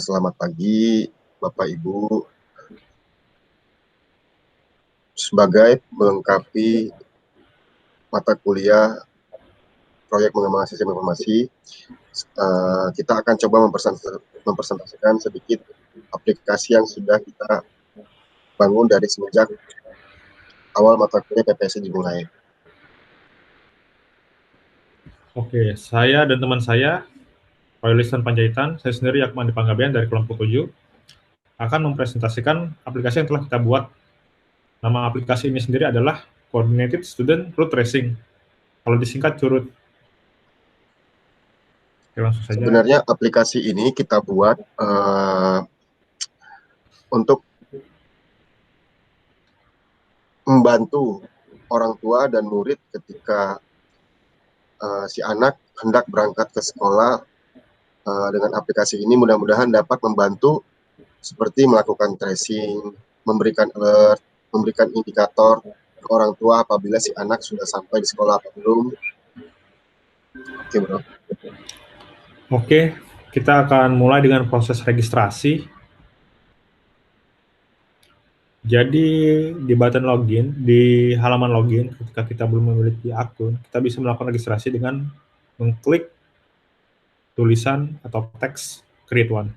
Selamat pagi, Bapak Ibu. Sebagai melengkapi mata kuliah proyek pengembangan sistem informasi, kita akan coba mempresentasikan sedikit aplikasi yang sudah kita bangun dari semenjak awal mata kuliah PPSI dimulai. Oke, saya dan teman saya, Roy Liston Panjaitan, saya sendiri Yakman Dipanggabean dari kelompok 7, akan mempresentasikan aplikasi yang telah kita buat. Nama aplikasi ini sendiri adalah Coordinated Student Route Tracing. Kalau disingkat CURUT. Oke, langsung saja. Sebenarnya aplikasi ini kita buat untuk membantu orang tua dan murid ketika si anak hendak berangkat ke sekolah. Dengan aplikasi ini mudah-mudahan dapat membantu seperti melakukan tracing, memberikan alert, memberikan indikator ke orang tua apabila si anak sudah sampai di sekolah atau belum. Oke, bro. Oke, kita akan mulai dengan proses registrasi. Jadi di button login, di halaman login, ketika kita belum memiliki akun, kita bisa melakukan registrasi dengan mengklik tulisan atau teks create one.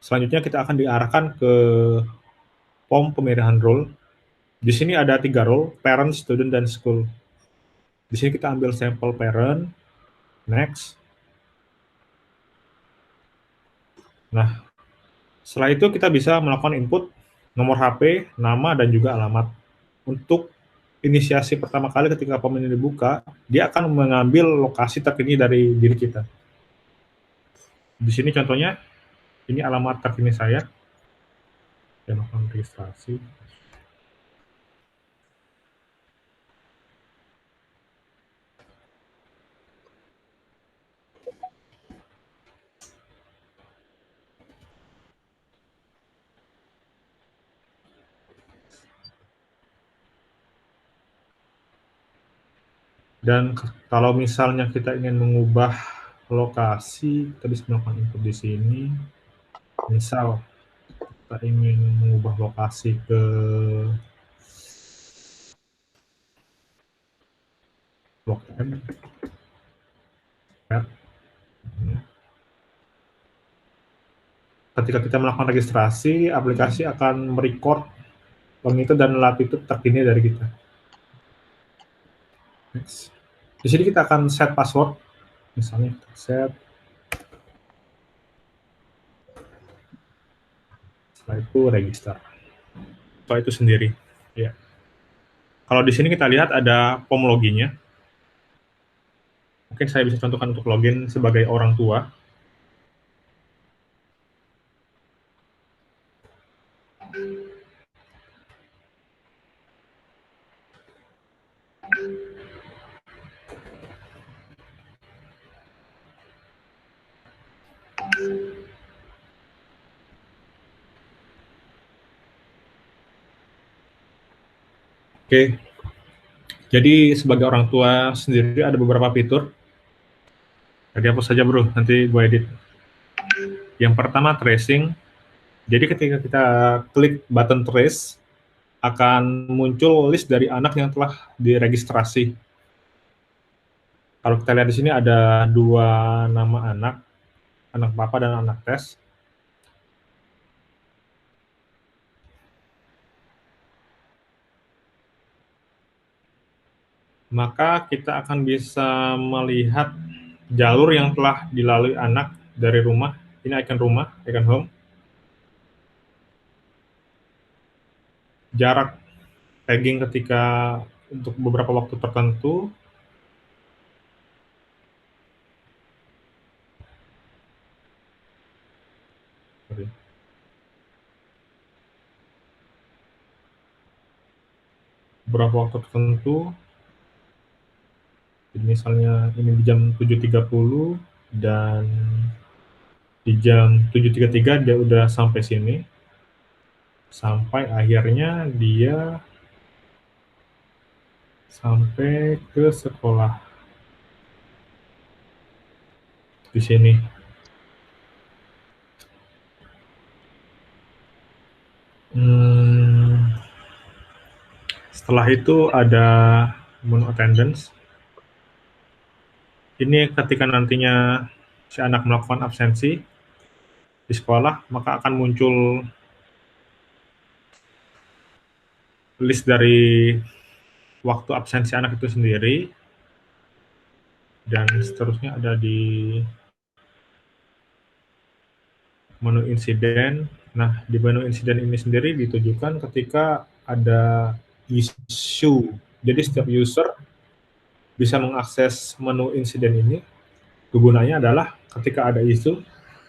Selanjutnya kita akan diarahkan ke form pemilihan role. Di sini ada 3 role, parent, student, dan school. Di sini kita ambil sampel parent, next. Nah, setelah itu kita bisa melakukan input nomor HP, nama, dan juga alamat. Untuk inisiasi pertama kali ketika form ini dibuka, dia akan mengambil lokasi terkini dari diri kita. Di sini contohnya, ini alamat terkini saya. Saya melakukan registrasi. Dan kalau misalnya kita ingin mengubah lokasi, kita bisa melakukan input di sini. Misal kita ingin mengubah lokasi ke Blok M, ketika kita melakukan registrasi, aplikasi akan merecord longitude dan latitude terkini dari kita. Next. Di sini kita akan set password, misalnya kita set, setelah itu register. Setelah itu sendiri. Ya. Kalau di sini kita lihat ada form loginnya. Mungkin saya bisa contohkan untuk login sebagai orang tua. Oke, jadi sebagai orang tua sendiri ada beberapa fitur. Jadi apa saja bro, nanti gue edit. Yang pertama tracing. Jadi ketika kita klik button trace, akan muncul list dari anak yang telah diregistrasi. Kalau kita lihat di sini ada 2 nama anak papa dan anak tes. Maka kita akan bisa melihat jalur yang telah dilalui anak dari rumah. Ini icon rumah, icon home. Jarak tagging ketika untuk beberapa waktu tertentu. Beberapa waktu tertentu. Jadi misalnya ini di jam 7.30 dan di jam 7.33 dia udah sampai sini. Sampai akhirnya dia sampai ke sekolah. Di sini. Setelah itu ada menu attendance. Ini ketika nantinya si anak melakukan absensi di sekolah, maka akan muncul list dari waktu absensi anak itu sendiri, dan seterusnya ada di menu insiden. Nah, di menu insiden ini sendiri ditujukan ketika ada isu. Jadi setiap user bisa mengakses menu insiden ini. Kegunaannya adalah ketika ada isu,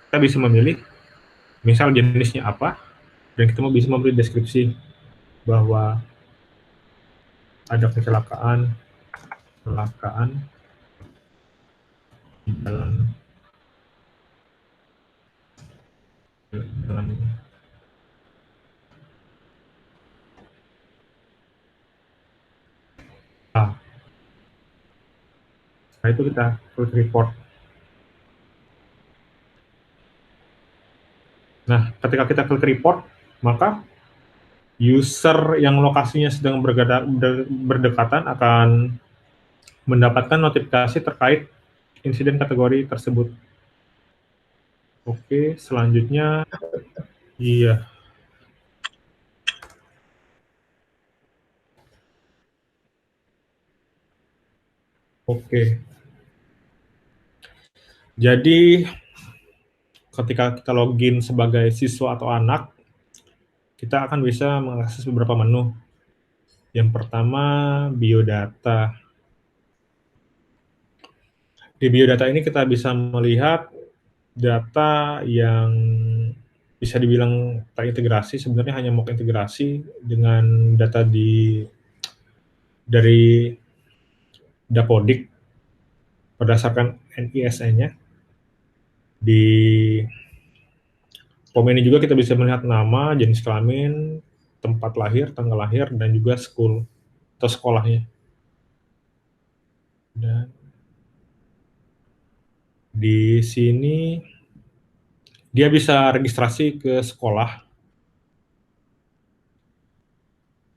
kita bisa memilih misal jenisnya apa, dan kita bisa memberi deskripsi bahwa ada kecelakaan di dalam A. Nah, itu kita klik report. Nah, ketika kita klik report, maka user yang lokasinya sedang berdekatan akan mendapatkan notifikasi terkait insiden kategori tersebut. Oke, selanjutnya, iya. Oke. Jadi, ketika kita login sebagai siswa atau anak, kita akan bisa mengakses beberapa menu. Yang pertama, biodata. Di biodata ini kita bisa melihat data yang bisa dibilang terintegrasi, sebenarnya hanya mau integrasi dengan data dari Dapodik berdasarkan NISN-nya. Di form ini juga kita bisa melihat nama, jenis kelamin, tempat lahir, tanggal lahir, dan juga school atau sekolahnya. Dan di sini dia bisa registrasi ke sekolah.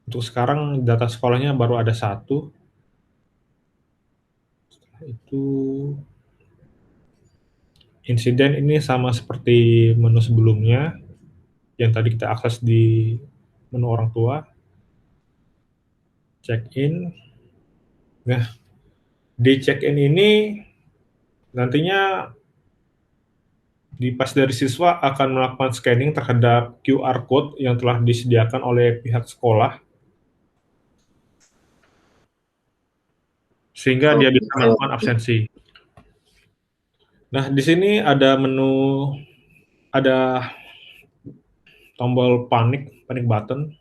Untuk sekarang data sekolahnya baru ada 1. Setelah itu insiden ini sama seperti menu sebelumnya yang tadi kita akses di menu orang tua. Check-in. Nah, di check-in ini nantinya di pas dari siswa akan melakukan scanning terhadap QR code yang telah disediakan oleh pihak sekolah, sehingga dia bisa melakukan absensi. Nah, di sini ada menu, ada tombol panic button.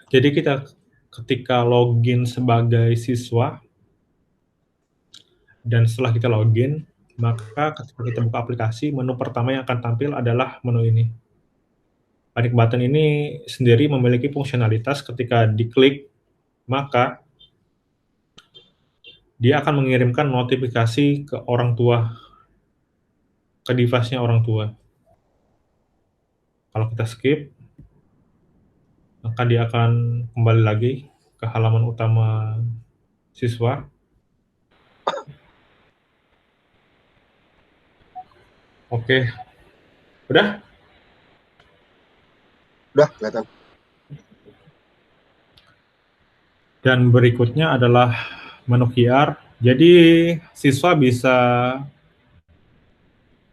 Jadi kita ketika login sebagai siswa, dan setelah kita login, maka ketika kita buka aplikasi, menu pertama yang akan tampil adalah menu ini. Panic button ini sendiri memiliki fungsionalitas ketika diklik, maka dia akan mengirimkan notifikasi ke orang tua, ke device-nya orang tua. Kalau kita skip, maka dia akan kembali lagi ke halaman utama siswa. Oke, udah? Udah, kelihatan. Dan berikutnya adalah menu QR. Jadi siswa bisa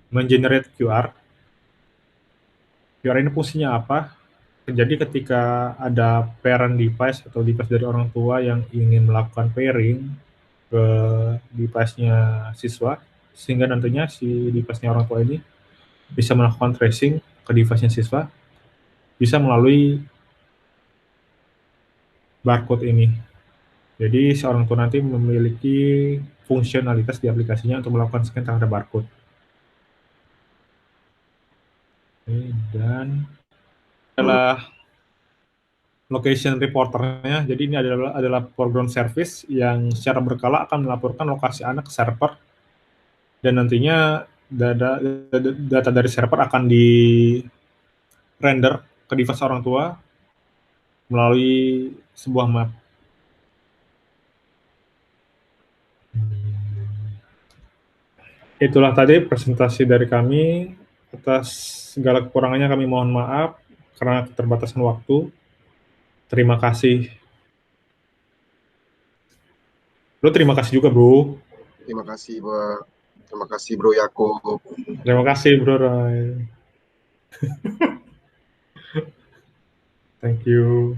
mengenerate QR. QR ini fungsinya apa? Jadi ketika ada parent device atau device dari orang tua yang ingin melakukan pairing ke device-nya siswa, sehingga nantinya si device-nya orang tua ini bisa melakukan tracing ke device-nya siswa, bisa melalui barcode ini. Jadi seorang tua nanti memiliki fungsionalitas di aplikasinya untuk melakukan scan terhadap barcode. Oke, dan adalah location reporternya. Jadi ini adalah foreground service yang secara berkala akan melaporkan lokasi anak ke server, dan nantinya data dari server akan di render ke device orang tua melalui sebuah map. Itulah tadi presentasi dari kami. Atas segala kekurangannya kami mohon maaf karena keterbatasan waktu. Terima kasih. Lo terima kasih juga, bro. Terima kasih, Bro. Terima kasih, Bro Yakub. Terima kasih, bro Roy. Thank you.